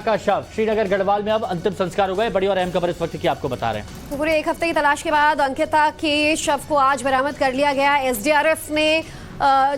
का शव श्रीनगर गढ़वाल में अब अंतिम संस्कार हो गए। बड़ी और अहम खबर इस वक्त की आपको बता रहे हैं। पूरे एक हफ्ते की तलाश के बाद अंकिता के शव को आज बरामद कर लिया गया। एसडीआरएफ ने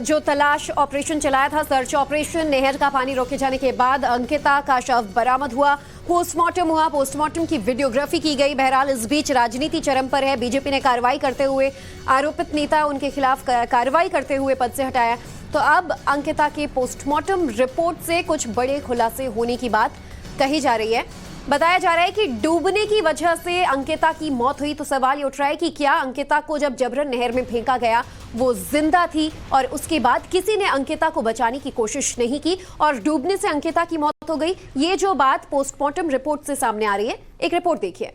जो तलाश ऑपरेशन चलाया था, सर्च ऑपरेशन, नहर का पानी रोके जाने के बाद अंकिता का शव बरामद हुआ। पोस्टमार्टम हुआ, पोस्टमार्टम की वीडियोग्राफी की गई। बहरहाल इस बीच राजनीति चरम पर है। बीजेपी ने कार्रवाई करते हुए आरोपित नेता उनके खिलाफ कार्रवाई करते हुए पद से हटाया। तो अब अंकिता के पोस्टमार्टम रिपोर्ट से कुछ बड़े खुलासे होने की बात कही जा रही है। बताया जा रहा है कि डूबने की वजह से अंकिता की मौत हुई। तो सवाल ये उठ रहा है कि क्या अंकिता को जब जबरन नहर में फेंका गया वो जिंदा थी और उसके बाद किसी ने अंकिता को बचाने की कोशिश नहीं की और डूबने से अंकिता की मौत हो गई। ये जो बात पोस्टमार्टम रिपोर्ट से सामने आ रही है, एक रिपोर्ट देखिए।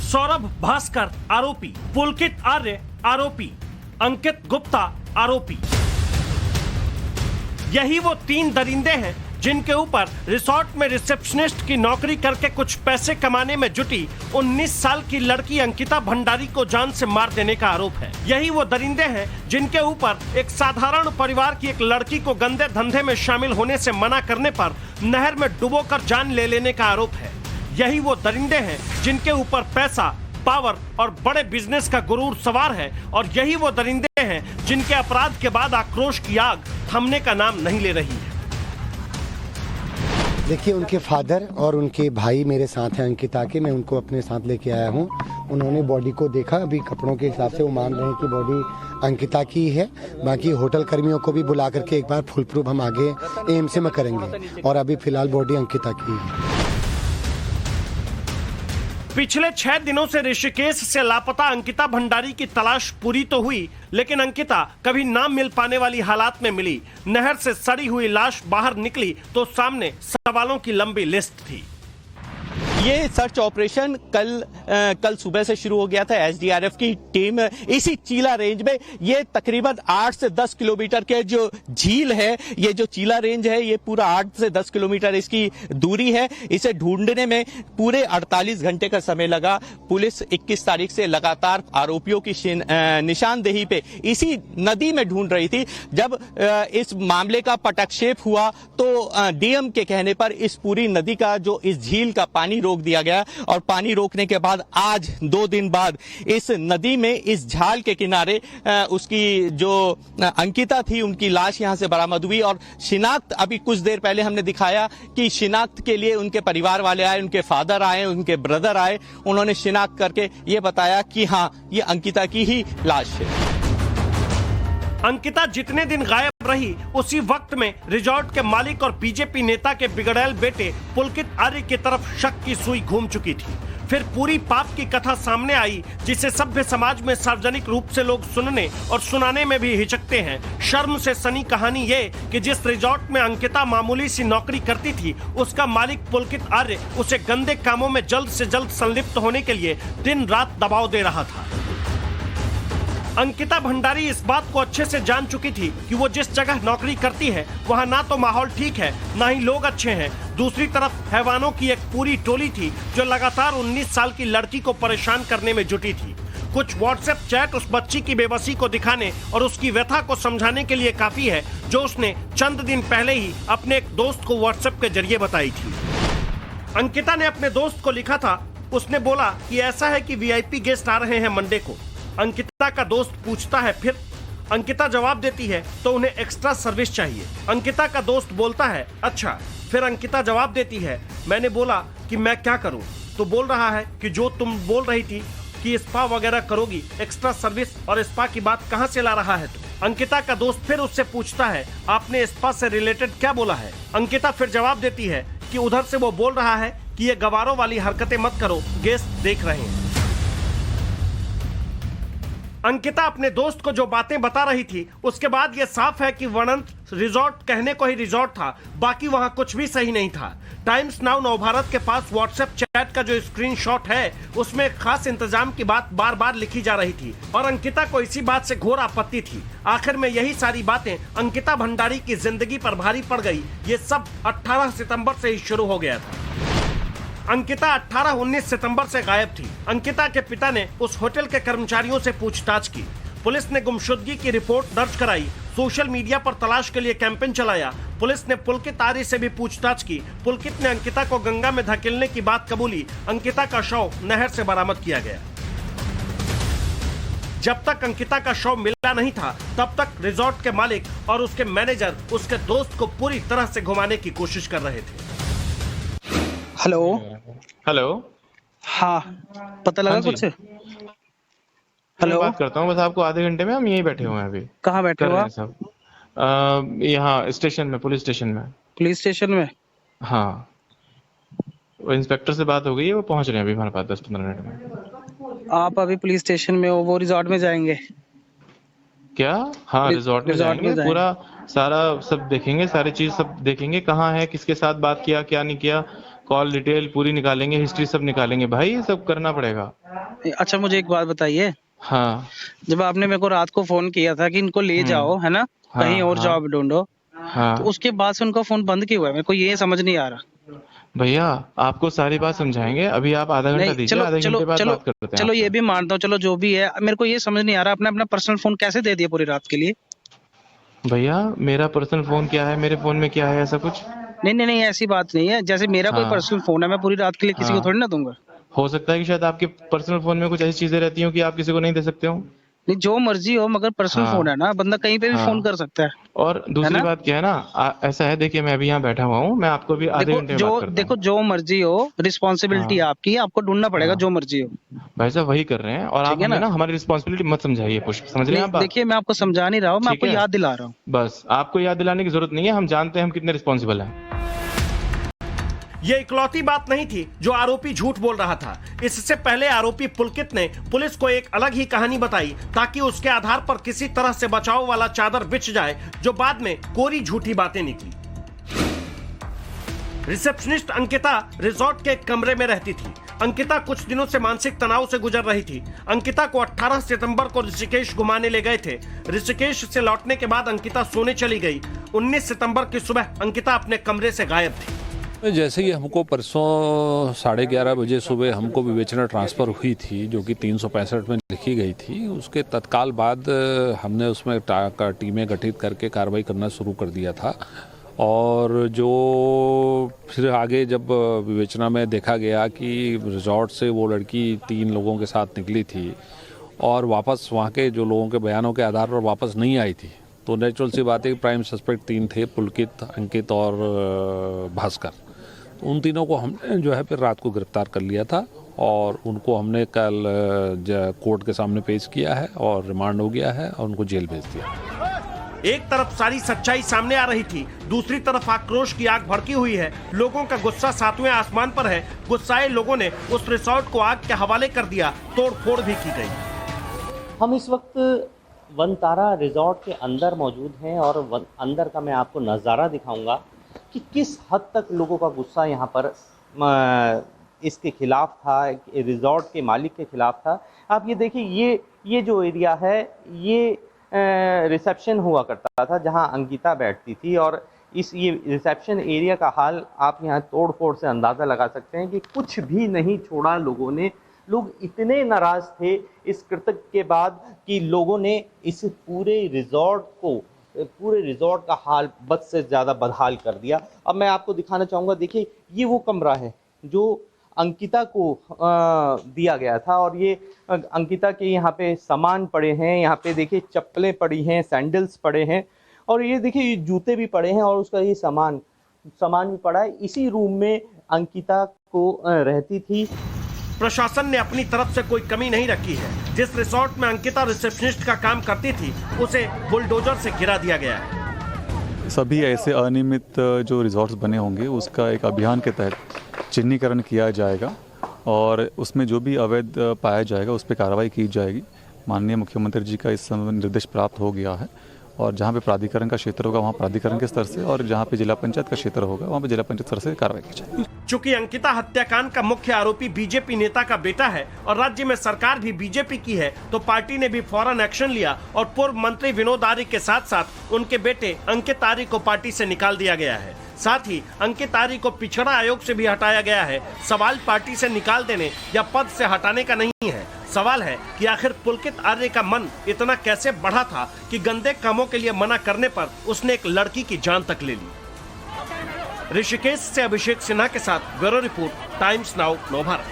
सौरभ भास्कर आरोपी, पुलकित आर्य आरोपी, अंकित गुप्ता आरोपी। यही वो तीन दरिंदे हैं जिनके ऊपर रिसोर्ट में रिसेप्शनिस्ट की नौकरी करके कुछ पैसे कमाने में जुटी 19 साल की लड़की अंकिता भंडारी को जान से मार देने का आरोप है। यही वो दरिंदे हैं जिनके ऊपर एक साधारण परिवार की एक लड़की को गंदे धंधे में शामिल होने से मना करने पर नहर में डुबोकर जान ले लेने का आरोप है। यही वो दरिंदे हैं जिनके ऊपर पैसा, पावर और बड़े बिजनेस का गुरूर सवार है। और यही वो दरिंदे हैं जिनके अपराध के बाद आक्रोश की आग थमने का नाम नहीं ले रही है। देखिए, उनके फादर और उनके भाई मेरे साथ हैं अंकिता के। मैं उनको अपने साथ लेके आया हूँ। उन्होंने बॉडी को देखा। अभी कपड़ों के हिसाब से वो मान रहे हैं कि बॉडी अंकिता की है। बाकी होटल कर्मियों को भी बुला करके एक बार फुल प्रूफ हम आगे एएमसी में करेंगे। और अभी फिलहाल बॉडी अंकिता की है। पिछले 6 दिनों से ऋषिकेश से लापता अंकिता भंडारी की तलाश पूरी तो हुई, लेकिन अंकिता कभी ना मिल पाने वाली हालात में मिली। नहर से सड़ी हुई लाश बाहर निकली तो सामने सवालों की लंबी लिस्ट थी। ये सर्च ऑपरेशन कल सुबह से शुरू हो गया था। एसडीआरएफ की टीम इसी चीला रेंज में, ये तकरीबन 8 से 10 किलोमीटर के जो झील है, ये जो चीला रेंज है, ये पूरा 8 से 10 किलोमीटर इसकी दूरी है। इसे ढूंढने में पूरे 48 घंटे का समय लगा। पुलिस 21 तारीख से लगातार आरोपियों की निशानदेही पे इसी नदी में ढूंढ रही थी। जब इस मामले का पटक्षेप हुआ तो डीएम के कहने पर इस पूरी नदी का जो इस झील का पानी रोक दिया गया। और पानी रोकने के बाद आज 2 दिन बाद इस नदी में, इस झाल के किनारे उसकी जो अंकिता थी, उनकी लाश यहां से बरामद हुई। और शिनाख्त अभी कुछ देर पहले हमने दिखाया कि शिनाख्त के लिए उनके परिवार वाले आए, उनके फादर आए, उनके ब्रदर आए। उन्होंने शिनाख्त करके ये बताया कि हाँ, ये अंकिता की ही लाश है। अंकिता जितने दिन गायब रही, उसी वक्त में रिजॉर्ट के मालिक और बीजेपी नेता के बिगड़ैल बेटे पुलकित आर्य की तरफ शक की सुई घूम चुकी थी। फिर पूरी पाप की कथा सामने आई, जिसे सभ्य समाज में सार्वजनिक रूप से लोग सुनने और सुनाने में भी हिचकते हैं। शर्म से सनी कहानी ये कि जिस रिजॉर्ट में अंकिता मामूली सी नौकरी करती थी, उसका मालिक पुलकित आर्य उसे गंदे कामों में जल्द से जल्द संलिप्त होने के लिए दिन रात दबाव दे रहा था। अंकिता भंडारी इस बात को अच्छे से जान चुकी थी कि वो जिस जगह नौकरी करती है, वहाँ ना तो माहौल ठीक है, ना ही लोग अच्छे हैं। दूसरी तरफ हैवानों की एक पूरी टोली थी जो लगातार 19 साल की लड़की को परेशान करने में जुटी थी। कुछ व्हाट्सएप चैट उस बच्ची की बेबसी को दिखाने और उसकी व्यथा को समझाने के लिए काफी है, जो उसने चंद दिन पहले ही अपने एक दोस्त को व्हाट्सएप के जरिए बताई थी। अंकिता ने अपने दोस्त को लिखा था। उसने बोला कि ऐसा है कि वीआईपी गेस्ट आ रहे हैं मंडे को। अंकिता का दोस्त पूछता है फिर। अंकिता जवाब देती है तो उन्हें एक्स्ट्रा सर्विस चाहिए। अंकिता का दोस्त बोलता है अच्छा। फिर अंकिता जवाब देती है, मैंने बोला कि मैं क्या करूं? तो बोल रहा है कि जो तुम बोल रही थी कि स्पा वगैरह करोगी, एक्स्ट्रा सर्विस और स्पा की बात कहां से ला रहा है तुम? अंकिता का दोस्त फिर उससे पूछता है, आपने स्पा से रिलेटेड क्या बोला है? अंकिता फिर जवाब देती है कि उधर से वो बोल रहा है कि ये गवारों वाली हरकतें मत करो, गेस्ट देख रहे हैं। अंकिता अपने दोस्त को जो बातें बता रही थी, उसके बाद यह साफ है कि वनंत रिजॉर्ट कहने को ही रिजॉर्ट था, बाकी वहां कुछ भी सही नहीं था। टाइम्स नाउ नवभारत के पास व्हाट्सएप चैट का जो स्क्रीनशॉट है उसमें एक खास इंतजाम की बात बार बार लिखी जा रही थी और अंकिता को इसी बात से घोर आपत्ति थी। आखिर में यही सारी बातें अंकिता भंडारी की जिंदगी पर भारी पड़ गई। ये सब 18 सितंबर से ही शुरू हो गया था। अंकिता 18-19 सितंबर से गायब थी। अंकिता के पिता ने उस होटल के कर्मचारियों से पूछताछ की। पुलिस ने गुमशुदगी की रिपोर्ट दर्ज कराई। सोशल मीडिया पर तलाश के लिए कैंपेन चलाया। पुलिस ने पुलकित आर्य से भी पूछताछ की। पुलकित ने अंकिता को गंगा में धकेलने की बात कबूली। अंकिता का शव नहर से बरामद किया गया। जब तक अंकिता का शव मिला नहीं था तब तक रिजॉर्ट के मालिक और उसके मैनेजर उसके दोस्त को पूरी तरह से घुमाने की कोशिश कर रहे थे। Hello hello. हाँ, पता लगा हाँ जी। कुछ? मैं हेलो, बात करता हूँ, बस आपको आधे घंटे में हम यहीं बैठे हुए हैं अभी। कहाँ बैठे कर हो रहे आप? हैं सब यहाँ स्टेशन में, पुलिस स्टेशन में। पुलिस स्टेशन में? हाँ, वो इंस्पेक्टर से बात हो गई है, वो पहुंच रहे हैं अभी हमारे पास 10-15 मिनट में। आप अभी पुलिस स्टेशन में हो, वो रिजॉर्ट में जाएंगे? क्या? हाँ, रिजॉर्ट में रिजॉर्ट में जाएंगे, जाएंगे। पूरा सारा सब देखेंगे, सारी चीज सब देखेंगे, कहाँ है, किसके साथ बात किया, क्या नहीं किया, कॉल डिटेल पूरी निकालेंगे, हिस्ट्री सब निकालेंगे। भाई ये सब करना पड़ेगा। अच्छा, मुझे एक बात बताइए, हाँ जब आपने मेरे को रात को फोन किया था कि इनको ले जाओ, है ना, हाँ, कहीं और हाँ। जॉब ढूंढो, हाँ तो उसके बाद से उनका फोन बंद क्यों हुआ है? मेरे को ये समझ नहीं आ रहा। भैया, आपको सारी बात समझाएंगे। अभी आप आधा घंटा नहीं, दीजिए, चलो आधे चलो घंटे बाद चलो बात करते हैं चलो, ये आपसे। भी मानता हूँ, चलो जो भी है, मेरे को ये समझ नहीं आ रहा, आपने अपना पर्सनल फोन कैसे दे दिया पूरी रात के लिए? भैया, मेरा पर्सनल फोन क्या है, मेरे फोन में क्या है, ऐसा कुछ नहीं नहीं नहीं, ऐसी बात नहीं है। जैसे मेरा कोई हाँ। पर्सनल फोन है, मैं पूरी रात के लिए किसी को हाँ। थोड़ी ना दूंगा। हो सकता है कि शायद आपके पर्सनल फोन में कुछ ऐसी चीजें रहती हो कि आप किसी को नहीं दे सकते हो। नहीं, जो मर्जी हो, मगर पर्सनल हाँ। फोन है ना, बंदा कहीं पे भी हाँ। फोन कर सकता है। और दूसरी ना? बात क्या है ना, ऐसा है, देखिए मैं अभी यहाँ बैठा हुआ हूँ, मैं आपको भी आधे देखो घंटे में जो बात करता देखो हूँ। जो मर्जी हो, रिस्पॉन्सिबिलिटी हाँ। आपकी, आपको ढूंढना पड़ेगा, हाँ। जो मर्जी हो। भाई साहब वही कर रहे हैं, और आप ठीक है हमें ना? ना हमारी रिस्पॉन्सिबिलिटी मत समझाइए पुष्प, समझ रहे हैं आप नहीं, बात? देखिए मैं आपको समझा नहीं रहा हूँ, मैं ठीक आपको है। याद दिला रहा हूँ। बस आपको याद दिलाने की जरूरत नहीं है, हम जानते हैं हम कितने रिस्पॉन्सिबल हैं। ये इकलौती बात नहीं थी जो आरोपी झूठ बोल रहा था। इससे पहले आरोपी पुलकित ने पुलिस को एक अलग ही कहानी बताई ताकि उसके आधार पर किसी तरह से बचाव वाला चादर बिछ जाए, जो बाद में कोरी झूठी बातें निकली। रिसेप्शनिस्ट अंकिता रिजॉर्ट के एक कमरे में रहती थी। अंकिता कुछ दिनों से मानसिक तनाव से गुजर रही थी। अंकिता को 18 सितंबर को ऋषिकेश घुमाने ले गए थे। ऋषिकेश से लौटने के बाद अंकिता सोने चली गई। 19 सितंबर की सुबह अंकिता अपने कमरे से गायब थी। जैसे कि हमको परसों 11:30 बजे सुबह हमको विवेचना ट्रांसफ़र हुई थी, जो कि 365 में लिखी गई थी, उसके तत्काल बाद हमने उसमें टीमें गठित करके कार्रवाई करना शुरू कर दिया था। और जो फिर आगे जब विवेचना में देखा गया कि रिजॉर्ट से वो लड़की 3 लोगों के साथ निकली थी और वापस वहाँ के जो लोगों के बयानों के आधार पर वापस नहीं आई थी, तो नेचुरल सी बात है कि प्राइम सस्पेक्ट 3 थे, पुलकित, अंकित और भास्कर। तो उन तीनों को हमने जो है फिर रात को गिरफ्तार कर लिया था और उनको हमने कल कोर्ट के सामने पेश किया है और रिमांड हो गया है और उनको जेल भेज दिया। एक तरफ सारी सच्चाई सामने आ रही थी, दूसरी तरफ आक्रोश की आग भड़की हुई है। लोगों का गुस्सा 7वें आसमान पर है। गुस्साए लोगों ने उस रिसोर्ट को आग के हवाले कर दिया, तोड़फोड़ भी की गई। हम इस वक्त वनतारा रिजॉर्ट के अंदर मौजूद हैं और अंदर का मैं आपको नज़ारा दिखाऊंगा कि किस हद तक लोगों का गुस्सा यहाँ पर इसके खिलाफ था, रिजॉर्ट के मालिक के खिलाफ था। आप ये देखिए, ये जो एरिया है, ये रिसेप्शन हुआ करता था जहाँ अंकिता बैठती थी, और ये रिसेप्शन एरिया का हाल आप यहाँ तोड़ फोड़ से अंदाज़ा लगा सकते हैं कि कुछ भी नहीं छोड़ा लोगों ने। लोग इतने नाराज़ थे इस कृत्य के बाद कि लोगों ने इस पूरे रिजॉर्ट का हाल बद से ज़्यादा बदहाल कर दिया। अब मैं आपको दिखाना चाहूँगा, देखिए ये वो कमरा है जो अंकिता को दिया गया था, और ये अंकिता के यहाँ पे सामान पड़े हैं। यहाँ पे देखिए चप्पलें पड़ी हैं, सैंडल्स पड़े हैं, और ये देखिए ये जूते भी पड़े हैं, और उसका ये सामान भी पड़ा है। इसी रूम में अंकिता को रहती थी। प्रशासन ने अपनी तरफ से कोई कमी नहीं रखी है। जिस रिसोर्ट में अंकिता रिसेप्शनिस्ट का काम करती थी, उसे बुलडोजर से गिरा दिया गया है। सभी ऐसे अनियमित जो रिजॉर्ट्स बने होंगे उसका एक अभियान के तहत चिन्हीकरण किया जाएगा, और उसमें जो भी अवैध पाया जाएगा उस पर कार्रवाई की जाएगी। माननीय मुख्यमंत्री जी का इस समय निर्देश प्राप्त हो गया है, और जहाँ पे प्राधिकरण का क्षेत्र होगा वहाँ प्राधिकरण के स्तर से, और जहाँ पे जिला पंचायत का क्षेत्र होगा वहाँ पे जिला पंचायत स्तर से कार्रवाई की जाएगी। चूंकि अंकिता हत्याकांड का मुख्य आरोपी बीजेपी नेता का बेटा है और राज्य में सरकार भी बीजेपी की है, तो पार्टी ने भी फौरन एक्शन लिया और पूर्व मंत्री विनोद आर्य के साथ साथ उनके बेटे अंकित आर्य को पार्टी से निकाल दिया गया है। साथ ही अंकित आर्य को पिछड़ा आयोग से भी हटाया गया है। सवाल पार्टी से निकाल देने या पद से हटाने का नहीं है, सवाल है कि आखिर पुलकित आर्य का मन इतना कैसे बढ़ा था कि गंदे कामों के लिए मना करने पर उसने एक लड़की की जान तक ले ली। ऋषिकेश से अभिषेक सिन्हा के साथ ब्यूरो रिपोर्ट, टाइम्स नाउ नव भारत।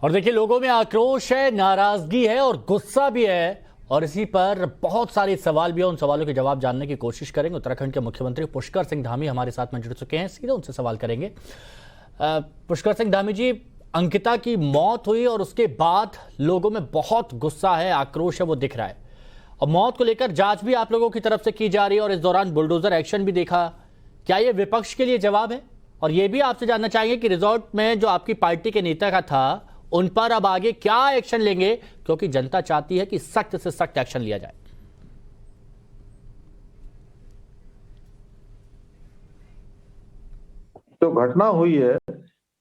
और देखिए, लोगों में आक्रोश है, नाराजगी है और गुस्सा भी है, और इसी पर बहुत सारे सवाल भी है। उन सवालों के जवाब जानने की कोशिश करेंगे। उत्तराखंड के मुख्यमंत्री पुष्कर सिंह धामी हमारे साथ में जुड़ चुके हैं, सीधे उनसे सवाल करेंगे। पुष्कर सिंह धामी जी, अंकिता की मौत हुई और उसके बाद लोगों में बहुत गुस्सा है, आक्रोश है, वो दिख रहा है, और मौत को लेकर जांच भी आप लोगों की तरफ से की जा रही है और इस दौरान बुलडोजर एक्शन भी देखा। क्या ये विपक्ष के लिए जवाब है? और ये भी आपसे जानना चाहेंगे कि रिजॉर्ट में जो आपकी पार्टी के नेता का था, उन पर अब आगे क्या एक्शन लेंगे, क्योंकि जनता चाहती है कि सख्त से सख्त एक्शन लिया जाए। जो घटना हुई है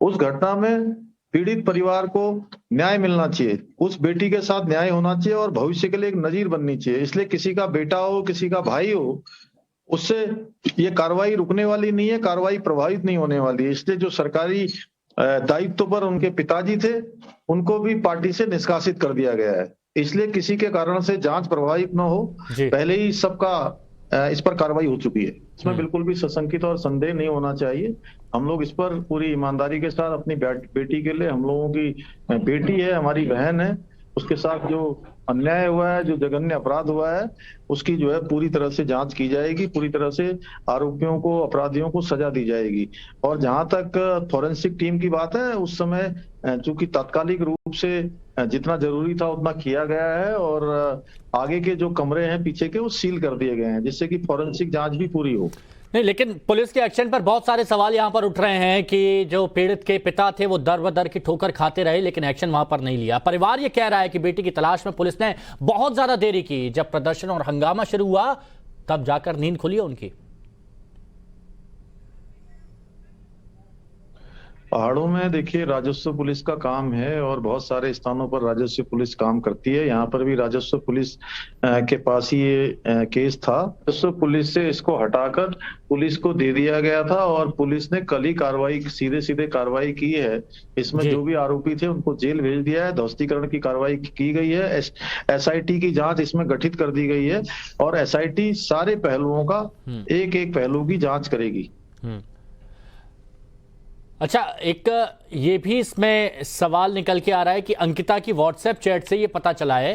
उस घटना में पीड़ित परिवार को न्याय मिलना चाहिए, उस बेटी के साथ न्याय होना चाहिए और भविष्य के लिए एक नजीर बननी चाहिए। इसलिए किसी का बेटा हो, किसी का भाई हो, उससे ये कार्रवाई रुकने वाली नहीं है, कार्रवाई प्रभावित नहीं होने वाली है। इसलिए जो सरकारी दायित्व पर उनके पिताजी थे उनको भी पार्टी से निष्कासित कर दिया गया है। इसलिए किसी के कारण से जांच प्रभावित न हो, पहले ही सबका इस पर कार्रवाई हो चुकी है। इसमें बिल्कुल भी सशंकित और संदेह नहीं होना चाहिए। हम लोग इस पर पूरी ईमानदारी के साथ अपनी बेटी के लिए, हम लोगों की बेटी है, हमारी बहन है, उसके साथ जो अन्याय हुआ है, जो जघन्य अपराध हुआ है, उसकी जो है पूरी तरह से जांच की जाएगी, पूरी तरह से आरोपियों को, अपराधियों को सजा दी जाएगी। और जहां तक फॉरेंसिक टीम की बात है, उस समय चूंकि तात्कालिक रूप से जितना जरूरी था उतना किया गया है और आगे के जो कमरे हैं पीछे के वो सील कर दिए गए हैं, जिससे कि फॉरेंसिक जांच भी पूरी हो। नहीं, लेकिन पुलिस के एक्शन पर बहुत सारे सवाल यहां पर उठ रहे हैं कि जो पीड़ित के पिता थे वो दर बदर की ठोकर खाते रहे, लेकिन एक्शन वहां पर नहीं लिया। परिवार ये कह रहा है कि बेटी की तलाश में पुलिस ने बहुत ज्यादा देरी की। जब प्रदर्शन और हंगामा शुरू हुआ तब जाकर नींद खुली है उनकी। पहाड़ों में देखिए राजस्व पुलिस का काम है और बहुत सारे स्थानों पर राजस्व पुलिस काम करती है। यहाँ पर भी राजस्व पुलिस के पास ही ये केस था। राजस्व पुलिस से इसको हटाकर पुलिस को दे दिया गया था और पुलिस ने कल ही कार्रवाई, सीधे कार्रवाई की है। इसमें जो भी आरोपी थे उनको जेल भेज दिया है, ध्वस्तीकरण की कार्रवाई की गई है, SIT की जांच इसमें गठित कर दी गई है और SIT सारे पहलुओं का एक एक पहलू की जांच करेगी। अच्छा, एक ये भी इसमें सवाल निकल के आ रहा है कि अंकिता की व्हाट्सएप चैट से ये पता चला है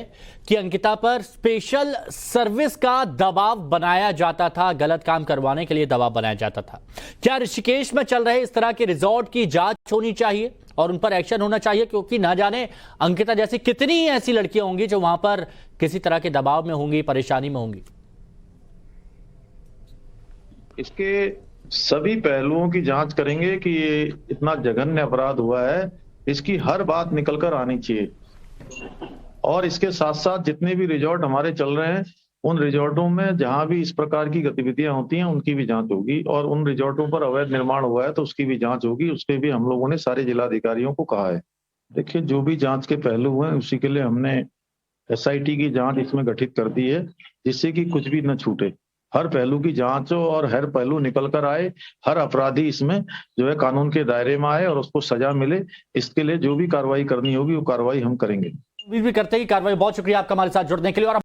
कि अंकिता पर स्पेशल सर्विस का दबाव बनाया जाता था, गलत काम करवाने के लिए दबाव बनाया जाता था। क्या ऋषिकेश में चल रहे इस तरह के रिजॉर्ट की जांच होनी चाहिए और उन पर एक्शन होना चाहिए, क्योंकि ना जाने अंकिता जैसी कितनी ऐसी लड़कियां होंगी जो वहां पर किसी तरह के दबाव में होंगी, परेशानी में होंगी। इसके सभी पहलुओं की जांच करेंगे कि ये इतना जघन्य अपराध हुआ है, इसकी हर बात निकल कर आनी चाहिए। और इसके साथ साथ जितने भी रिजॉर्ट हमारे चल रहे हैं, उन रिजॉर्टों में जहां भी इस प्रकार की गतिविधियां होती हैं उनकी भी जांच होगी और उन रिजॉर्टों पर अवैध निर्माण हुआ है तो उसकी भी जांच होगी। उसके भी हम लोगों ने सारे जिलाधिकारियों को कहा है। देखिए, जो भी जांच के पहलू हुए उसी के लिए हमने SIT की जांच इसमें गठित कर दी है, जिससे कि कुछ भी न छूटे। हर पहलू की जांच हो और हर पहलू निकल कर आए, हर अपराधी इसमें जो है कानून के दायरे में आए और उसको सजा मिले। इसके लिए जो भी कार्रवाई करनी होगी वो कार्रवाई हम करेंगे। उम्मीद भी करते हैं कि कार्रवाई। बहुत शुक्रिया आपका हमारे साथ जुड़ने के लिए। और